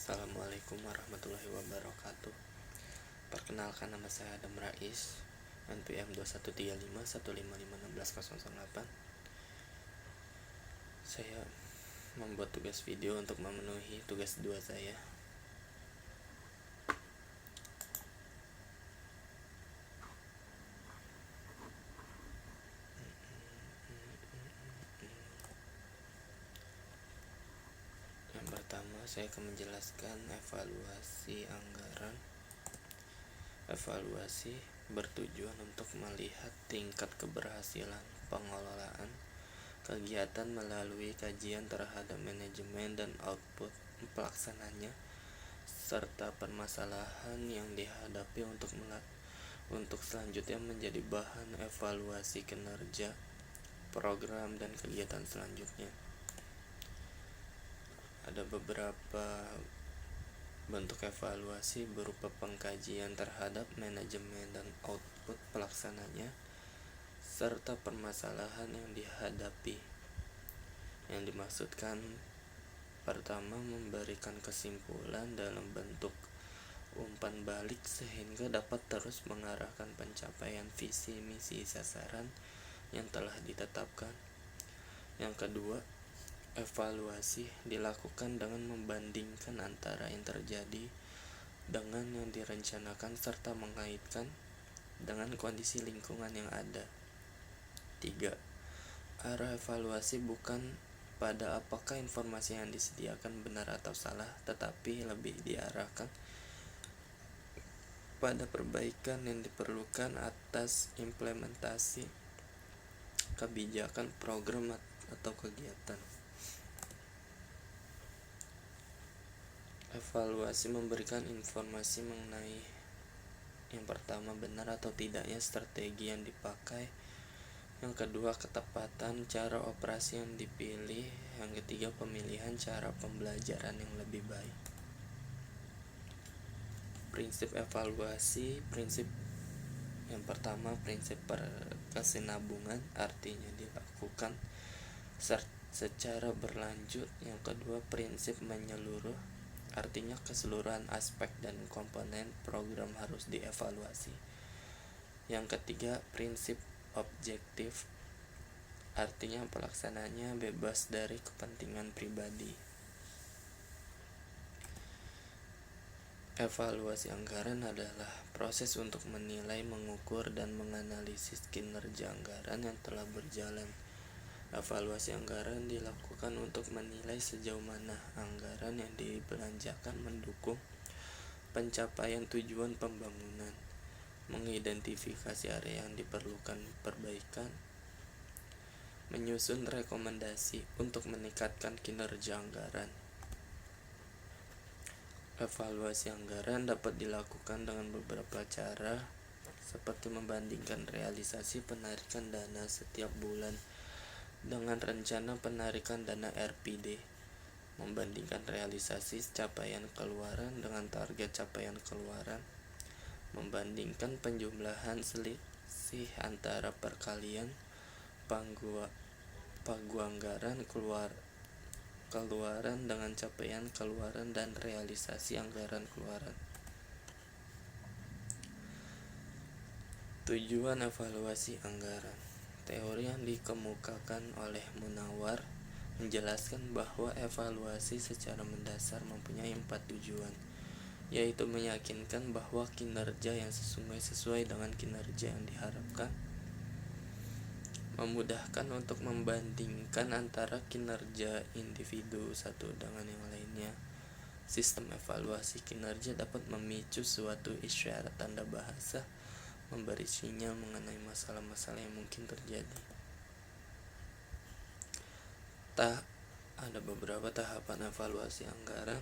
Assalamualaikum warahmatullahi wabarakatuh. Perkenalkan, nama saya Adam Rais, NPM 213515561608. Saya membuat tugas video untuk memenuhi tugas 2 saya. Yang pertama, saya akan menjelaskan evaluasi anggaran. Evaluasi bertujuan untuk melihat tingkat keberhasilan pengelolaan kegiatan melalui kajian terhadap manajemen dan output pelaksananya, serta permasalahan yang dihadapi untuk selanjutnya menjadi bahan evaluasi kinerja program dan kegiatan selanjutnya. Ada beberapa bentuk evaluasi berupa pengkajian terhadap manajemen dan output pelaksananya, serta permasalahan yang dihadapi. Yang dimaksudkan, pertama, memberikan kesimpulan dalam bentuk umpan balik sehingga dapat terus mengarahkan pencapaian visi misi sasaran yang telah ditetapkan. Yang kedua, evaluasi dilakukan dengan membandingkan antara yang terjadi dengan yang direncanakan serta mengaitkan dengan kondisi lingkungan yang ada. 3. Arah evaluasi bukan pada apakah informasi yang disediakan benar atau salah, tetapi lebih diarahkan pada perbaikan yang diperlukan atas implementasi kebijakan, program, atau kegiatan. Evaluasi memberikan informasi mengenai yang pertama, benar atau tidaknya strategi yang dipakai. Yang kedua, ketepatan cara operasi yang dipilih. Yang ketiga, pemilihan cara pembelajaran yang lebih baik. Prinsip evaluasi. Prinsip yang pertama, prinsip berkesinambungan, artinya dilakukan secara berlanjut. Yang kedua, prinsip menyeluruh, artinya keseluruhan aspek dan komponen program harus dievaluasi. Yang ketiga, prinsip objektif, artinya pelaksananya bebas dari kepentingan pribadi. Evaluasi anggaran adalah proses untuk menilai, mengukur, dan menganalisis kinerja anggaran yang telah berjalan. Evaluasi anggaran dilakukan untuk menilai sejauh mana anggaran yang dibelanjakan mendukung pencapaian tujuan pembangunan, mengidentifikasi area yang diperlukan perbaikan, menyusun rekomendasi untuk meningkatkan kinerja anggaran. Evaluasi anggaran dapat dilakukan dengan beberapa cara, seperti membandingkan realisasi penarikan dana setiap bulan dengan rencana penarikan dana RPD, membandingkan realisasi capaian keluaran dengan target capaian keluaran, membandingkan penjumlahan selisih antara perkalian pagu anggaran keluaran dengan capaian keluaran dan realisasi anggaran keluaran. Tujuan evaluasi anggaran. Teori yang dikemukakan oleh Munawar menjelaskan bahwa evaluasi secara mendasar mempunyai 4 tujuan, yaitu meyakinkan bahwa kinerja yang sesuai dengan kinerja yang diharapkan, memudahkan untuk membandingkan antara kinerja individu satu dengan yang lainnya. Sistem evaluasi kinerja dapat memicu suatu isyarat tanda bahasa, memberi sinyal mengenai masalah-masalah yang mungkin terjadi. Ada beberapa tahapan evaluasi anggaran.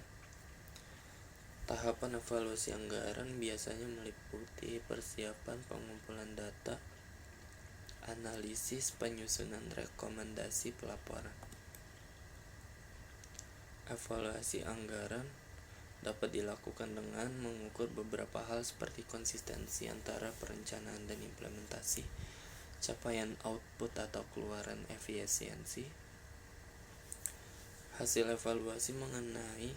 Tahapan evaluasi anggaran biasanya meliputi persiapan pengumpulan data, analisis, penyusunan rekomendasi, pelaporan. Evaluasi anggaran dapat dilakukan dengan mengukur beberapa hal seperti konsistensi antara perencanaan dan implementasi, capaian output atau keluaran efisiensi. Hasil evaluasi mengenai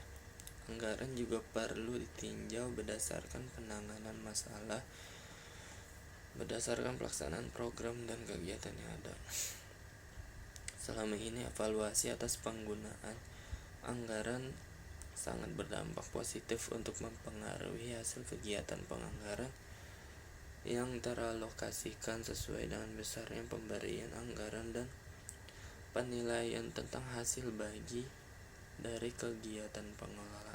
anggaran anggaran juga perlu ditinjau berdasarkan penanganan masalah, berdasarkan pelaksanaan program dan kegiatan yang ada. Selama ini evaluasi atas penggunaan anggaran sangat berdampak positif untuk mempengaruhi hasil kegiatan penganggaran yang teralokasikan sesuai dengan besarnya pemberian anggaran dan penilaian tentang hasil bagi dari kegiatan pengelolaan.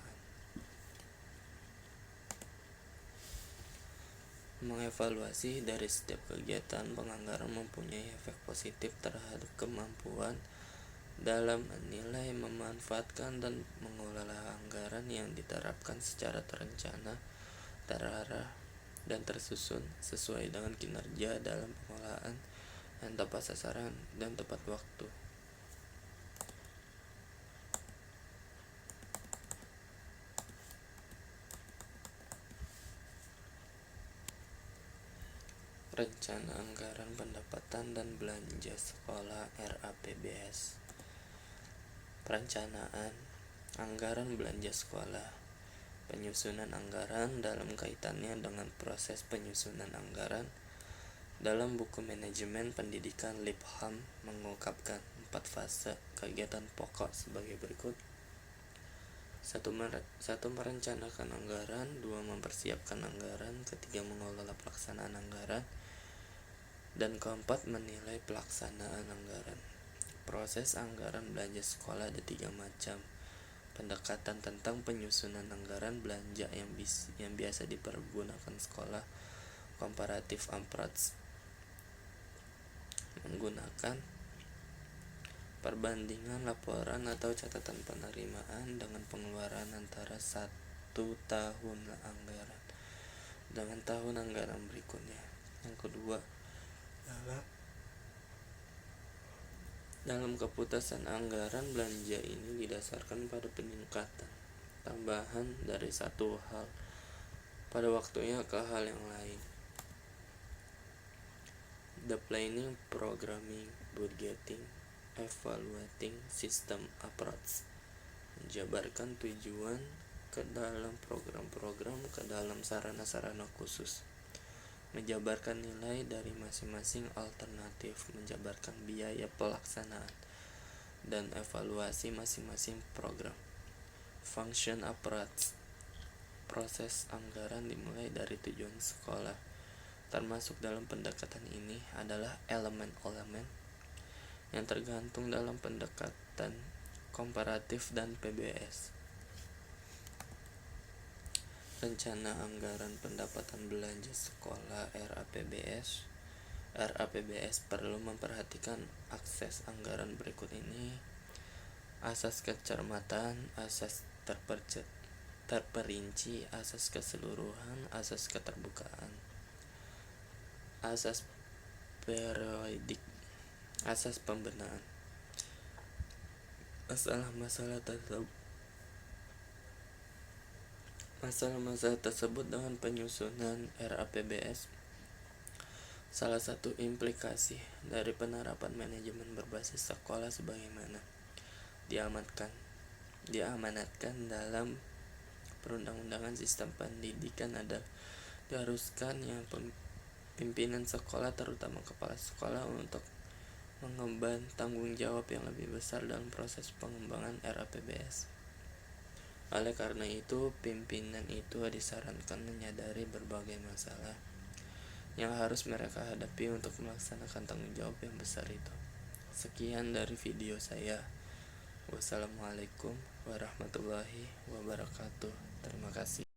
Mengevaluasi dari setiap kegiatan penganggaran mempunyai efek positif terhadap kemampuan dalam menilai, memanfaatkan, dan mengelola anggaran yang diterapkan secara terencana, terarah, dan tersusun sesuai dengan kinerja dalam pengelolaan yang tepat sasaran dan tepat waktu. Rencana Anggaran Pendapatan dan Belanja Sekolah RAPBS. Perencanaan anggaran belanja sekolah. Penyusunan anggaran dalam kaitannya dengan proses penyusunan anggaran. Dalam buku manajemen pendidikan Lipham mengungkapkan 4 fase kegiatan pokok sebagai berikut. 1. Merencanakan anggaran. 2. Mempersiapkan anggaran. 3. Mengelola pelaksanaan anggaran. Dan 4. Menilai pelaksanaan anggaran. Proses anggaran belanja sekolah ada 3 macam. Pendekatan tentang penyusunan anggaran belanja yang biasa dipergunakan sekolah. Comparative approach menggunakan perbandingan laporan atau catatan penerimaan dengan pengeluaran antara 1 tahun anggaran dengan tahun anggaran berikutnya. Yang kedua, dalam keputusan anggaran belanja ini didasarkan pada peningkatan tambahan dari satu hal pada waktunya ke hal yang lain. The planning, programming, budgeting, evaluating system approach menjabarkan tujuan ke dalam program-program ke dalam sarana-sarana khusus, menjabarkan nilai dari masing-masing alternatif, menjabarkan biaya pelaksanaan dan evaluasi masing-masing program. Function approach, proses anggaran dimulai dari tujuan sekolah. Termasuk dalam pendekatan ini adalah elemen-elemen yang tergantung dalam pendekatan komparatif dan PBS. Rencana Anggaran Pendapatan Belanja Sekolah RAPBS. RAPBS perlu memperhatikan akses anggaran berikut ini: asas kecermatan, asas terperinci, asas keseluruhan, asas keterbukaan, asas periodik, asas pembenahan. Masalah-masalah tersebut dengan penyusunan RAPBS. Salah satu implikasi dari penerapan manajemen berbasis sekolah sebagaimana diamanatkan dalam Perundang-undangan Sistem Pendidikan adalah diharuskan yang pimpinan sekolah, terutama kepala sekolah, untuk mengemban tanggung jawab yang lebih besar dalam proses pengembangan RAPBS. Oleh karena itu, pimpinan itu disarankan menyadari berbagai masalah yang harus mereka hadapi untuk melaksanakan tanggung jawab yang besar itu. Sekian dari video saya. Wassalamualaikum warahmatullahi wabarakatuh. Terima kasih.